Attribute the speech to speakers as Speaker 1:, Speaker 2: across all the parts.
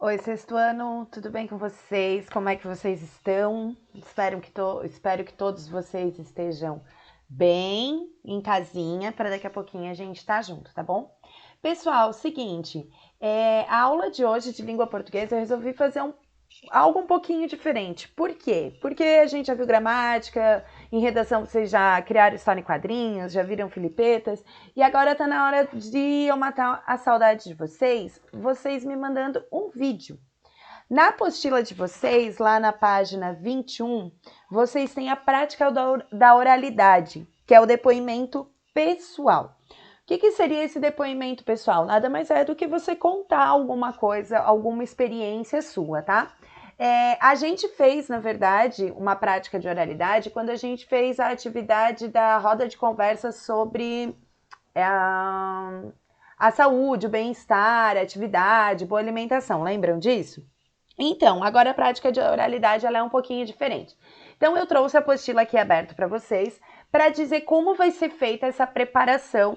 Speaker 1: Oi, sexto ano, tudo bem com vocês? Como é que vocês estão? Espero que todos vocês estejam bem em casinha, para daqui a pouquinho a gente estar junto, tá bom? Pessoal, seguinte, a aula de hoje de língua portuguesa eu resolvi fazer algo um pouquinho diferente. Por quê? Porque a gente já viu gramática, em redação vocês já criaram história em quadrinhos, já viram filipetas, e agora tá na hora de eu matar a saudade de vocês me mandando um vídeo. Na apostila de vocês, lá na página 21, vocês têm a prática da oralidade, que é o depoimento pessoal. O que seria esse depoimento pessoal? Nada mais é do que você contar alguma coisa, alguma experiência sua, tá? A gente fez, na verdade, uma prática de oralidade quando a gente fez a atividade da roda de conversa sobre a saúde, o bem-estar, a atividade, boa alimentação. Lembram disso? Então, agora a prática de oralidade ela é um pouquinho diferente. Então, eu trouxe a apostila aqui aberta para vocês para dizer como vai ser feita essa preparação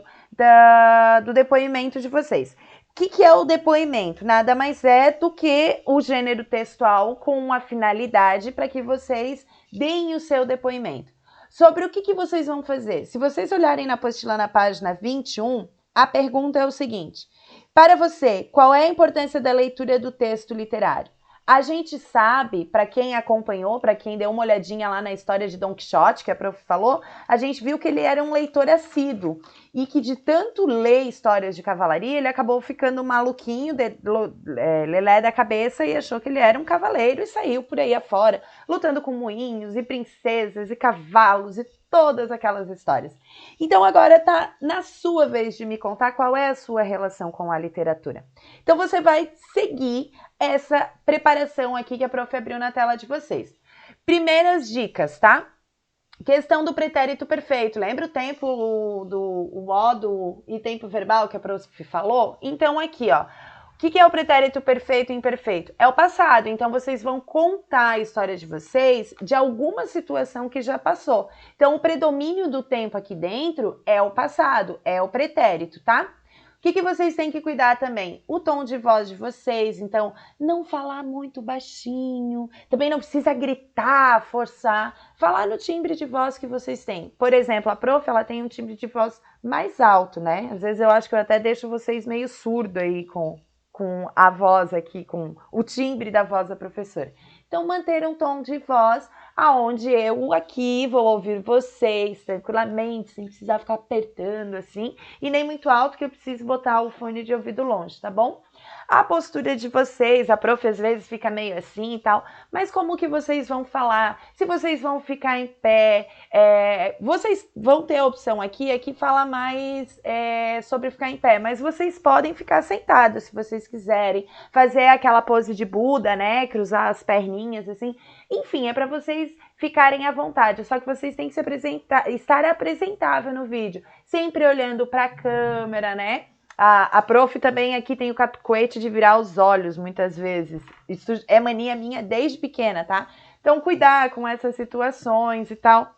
Speaker 1: do depoimento de vocês. O que é o depoimento? Nada mais é do que o gênero textual com a finalidade para que vocês deem o seu depoimento. Sobre o que vocês vão fazer? Se vocês olharem na apostila na página 21, a pergunta é o seguinte: para você, qual é a importância da leitura do texto literário? A gente sabe, para quem acompanhou, para quem deu uma olhadinha lá na história de Don Quixote, que a prof falou, a gente viu que ele era um leitor assíduo e que de tanto ler histórias de cavalaria, ele acabou ficando maluquinho, lelé da cabeça e achou que ele era um cavaleiro e saiu por aí afora, lutando com moinhos e princesas e cavalos e todas aquelas histórias. Então agora tá na sua vez de me contar qual é a sua relação com a literatura. Então você vai seguir essa preparação aqui que a prof abriu na tela de vocês. Primeiras dicas, tá? Questão do pretérito perfeito. Lembra o tempo do modo e tempo verbal que a prof falou? Então aqui, ó. O que é o pretérito perfeito e imperfeito? É o passado, então vocês vão contar a história de vocês de alguma situação que já passou. Então o predomínio do tempo aqui dentro é o passado, é o pretérito, tá? O que vocês têm que cuidar também? O tom de voz de vocês, então não falar muito baixinho, também não precisa gritar, forçar, falar no timbre de voz que vocês têm. Por exemplo, a prof, ela tem um timbre de voz mais alto, né? Às vezes eu acho que eu até deixo vocês meio surdo aí com a voz aqui, com o timbre da voz da professora. Então, manter um tom de voz aonde eu aqui vou ouvir vocês tranquilamente, sem precisar ficar apertando assim, e nem muito alto que eu preciso botar o fone de ouvido longe, tá bom? A postura de vocês, a prof às vezes fica meio assim e tal, mas como que vocês vão falar? Se vocês vão ficar em pé, vocês vão ter a opção aqui fala mais sobre ficar em pé, mas vocês podem ficar sentados se vocês quiserem, fazer aquela pose de Buda, né, cruzar as perninhas assim, enfim, é para vocês ficarem à vontade, só que vocês têm que estar apresentável no vídeo, sempre olhando para a câmera, né? A prof também aqui tem o cacuete de virar os olhos, muitas vezes. Isso é mania minha desde pequena, tá? Então, cuidar com essas situações e tal.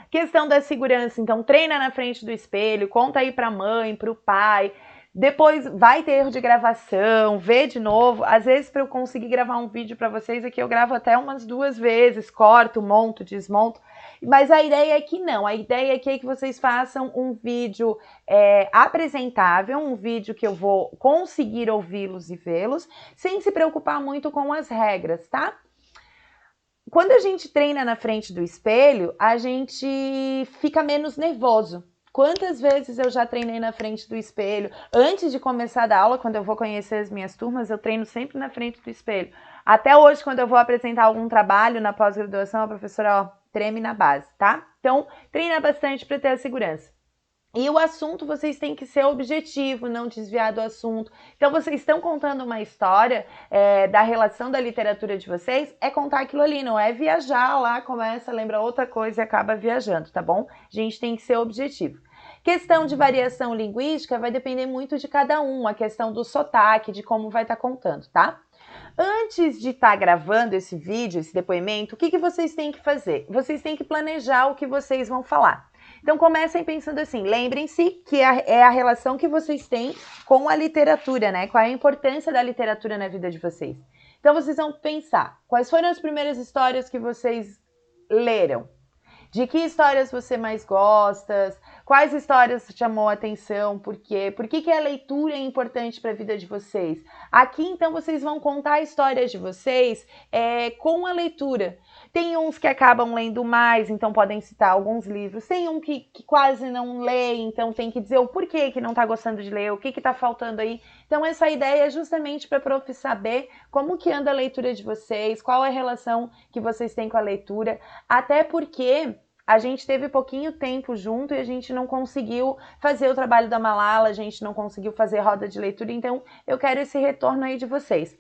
Speaker 1: Questão da segurança, então, treina na frente do espelho, conta aí pra mãe, pro pai. Depois vai ter erro de gravação, vê de novo. Às vezes, para eu conseguir gravar um vídeo para vocês aqui, eu gravo até umas 2 vezes, corto, monto, desmonto. Mas a ideia é que não, a ideia aqui é que vocês façam um vídeo apresentável, um vídeo que eu vou conseguir ouvi-los e vê-los, sem se preocupar muito com as regras, tá? Quando a gente treina na frente do espelho, a gente fica menos nervoso. Quantas vezes eu já treinei na frente do espelho? Antes de começar a dar aula, quando eu vou conhecer as minhas turmas, eu treino sempre na frente do espelho. Até hoje, quando eu vou apresentar algum trabalho na pós-graduação, a professora, ó, treme na base, tá? Então, treina bastante para ter a segurança. E o assunto, vocês têm que ser objetivo, não desviar do assunto. Então, vocês estão contando uma história da relação da literatura de vocês, é contar aquilo ali, não é viajar lá, começa, lembra outra coisa e acaba viajando, tá bom? A gente tem que ser objetivo. Questão de variação linguística vai depender muito de cada um, a questão do sotaque, de como vai estar contando, tá? Antes de estar gravando esse vídeo, esse depoimento, o que vocês têm que fazer? Vocês têm que planejar o que vocês vão falar. Então comecem pensando assim, lembrem-se que é a relação que vocês têm com a literatura, né? Qual é a importância da literatura na vida de vocês. Então vocês vão pensar, quais foram as primeiras histórias que vocês leram? De que histórias você mais gosta? Quais histórias chamou a atenção? Por quê? Por que a leitura é importante para a vida de vocês? Aqui, então, vocês vão contar histórias de vocês com a leitura. Tem uns que acabam lendo mais, então podem citar alguns livros. Tem um que quase não lê, então tem que dizer o porquê que não está gostando de ler, o que está faltando aí. Então, essa ideia é justamente para a prof saber como que anda a leitura de vocês, qual é a relação que vocês têm com a leitura, até porque a gente teve pouquinho tempo junto e a gente não conseguiu fazer o trabalho da Malala, a gente não conseguiu fazer roda de leitura, então eu quero esse retorno aí de vocês.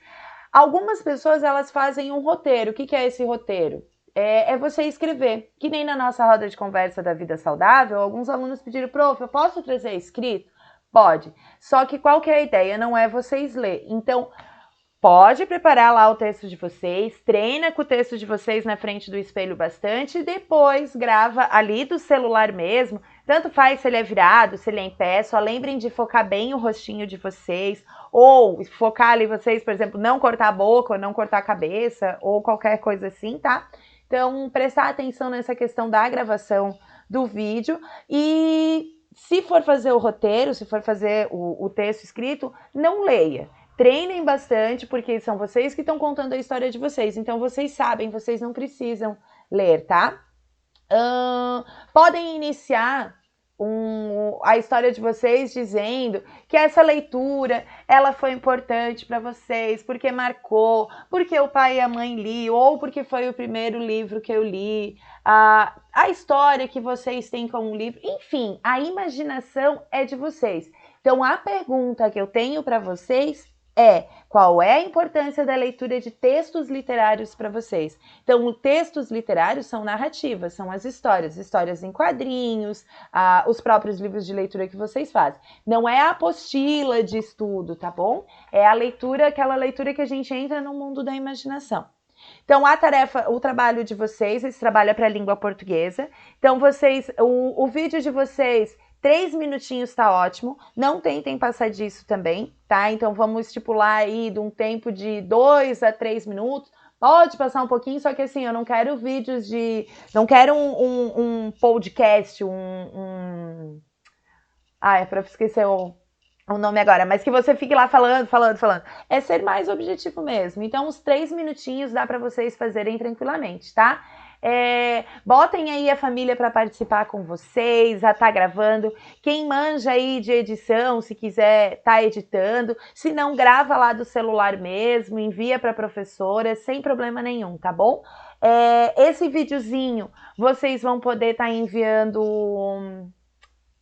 Speaker 1: Algumas pessoas, elas fazem um roteiro. O que é esse roteiro? É você escrever. Que nem na nossa roda de conversa da vida saudável, alguns alunos pediram, prof, eu posso trazer escrito? Pode. Só que qual que é a ideia? Não é vocês ler. Então, pode preparar lá o texto de vocês, treina com o texto de vocês na frente do espelho bastante e depois grava ali do celular mesmo. Tanto faz se ele é virado, se ele é em pé, só lembrem de focar bem o rostinho de vocês, ou focar ali vocês, por exemplo, não cortar a boca, ou não cortar a cabeça, ou qualquer coisa assim, tá? Então, prestar atenção nessa questão da gravação do vídeo e se for fazer o roteiro, se for fazer o texto escrito, não leia. Treinem bastante, porque são vocês que estão contando a história de vocês. Então, vocês sabem, vocês não precisam ler, tá? Podem iniciar a história de vocês dizendo que essa leitura, ela foi importante para vocês, porque marcou, porque o pai e a mãe li, ou porque foi o primeiro livro que eu li, a história que vocês têm com o livro, enfim, a imaginação é de vocês. Então, a pergunta que eu tenho para vocês qual é a importância da leitura de textos literários para vocês? Então, textos literários são narrativas, são as histórias em quadrinhos, os próprios livros de leitura que vocês fazem. Não é a apostila de estudo, tá bom? É a leitura, aquela leitura que a gente entra no mundo da imaginação. Então, o trabalho de vocês, esse trabalho é para a língua portuguesa. Então, o vídeo de vocês, 3 minutinhos tá ótimo, não tentem passar disso também, tá? Então vamos estipular aí de um tempo de 2 a 3 minutos, pode passar um pouquinho, só que assim, eu não quero vídeos não quero um podcast, é para esquecer o nome agora, mas que você fique lá falando. É ser mais objetivo mesmo. Então, uns 3 minutinhos dá para vocês fazerem tranquilamente, tá? Botem aí a família para participar com vocês, já tá gravando. Quem manja aí de edição, se quiser tá editando, se não, grava lá do celular mesmo, envia para a professora, sem problema nenhum, tá bom? Esse videozinho vocês vão poder estar enviando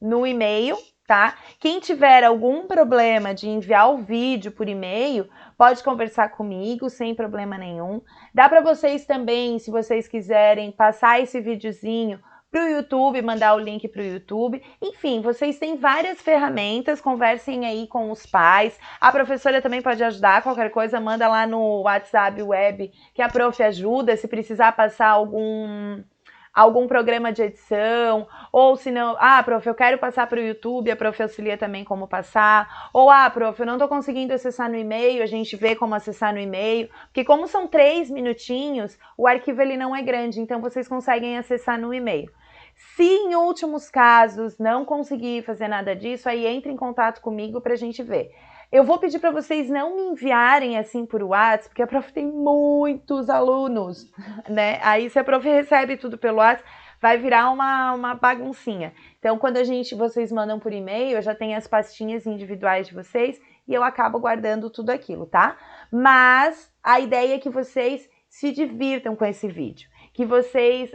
Speaker 1: no e-mail, tá? Quem tiver algum problema de enviar o vídeo por e-mail, pode conversar comigo, sem problema nenhum. Dá para vocês também, se vocês quiserem, passar esse videozinho para o YouTube, mandar o link para o YouTube. Enfim, vocês têm várias ferramentas, conversem aí com os pais. A professora também pode ajudar, qualquer coisa, manda lá no WhatsApp web que a prof ajuda, se precisar passar algum programa de edição, ou se não, prof, eu quero passar para o YouTube, a prof auxilia também como passar, ou, prof, eu não estou conseguindo acessar no e-mail, a gente vê como acessar no e-mail, porque como são 3 minutinhos, o arquivo ele não é grande, então vocês conseguem acessar no e-mail. Se em últimos casos não conseguir fazer nada disso, aí entre em contato comigo para a gente ver. Eu vou pedir para vocês não me enviarem assim por WhatsApp, porque a prof tem muitos alunos, né? Aí se a prof recebe tudo pelo WhatsApp, vai virar uma baguncinha. Então, quando vocês mandam por e-mail, eu já tenho as pastinhas individuais de vocês e eu acabo guardando tudo aquilo, tá? Mas a ideia é que vocês se divirtam com esse vídeo, que vocês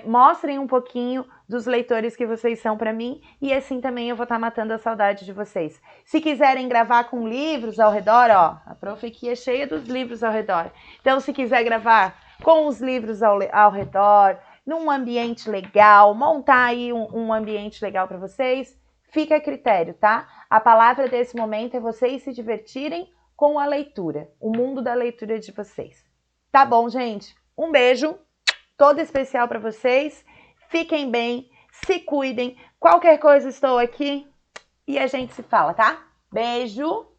Speaker 1: mostrem um pouquinho dos leitores que vocês são para mim, e assim também eu vou estar matando a saudade de vocês. Se quiserem gravar com livros ao redor, a prof aqui é cheia dos livros ao redor. Então, se quiser gravar com os livros ao redor, num ambiente legal, montar aí um ambiente legal para vocês, fica a critério, tá? A palavra desse momento é vocês se divertirem com a leitura, o mundo da leitura de vocês. Tá bom, gente? Um beijo todo especial para vocês. Fiquem bem, Se cuidem. Qualquer coisa estou aqui e a gente se fala, tá? Beijo!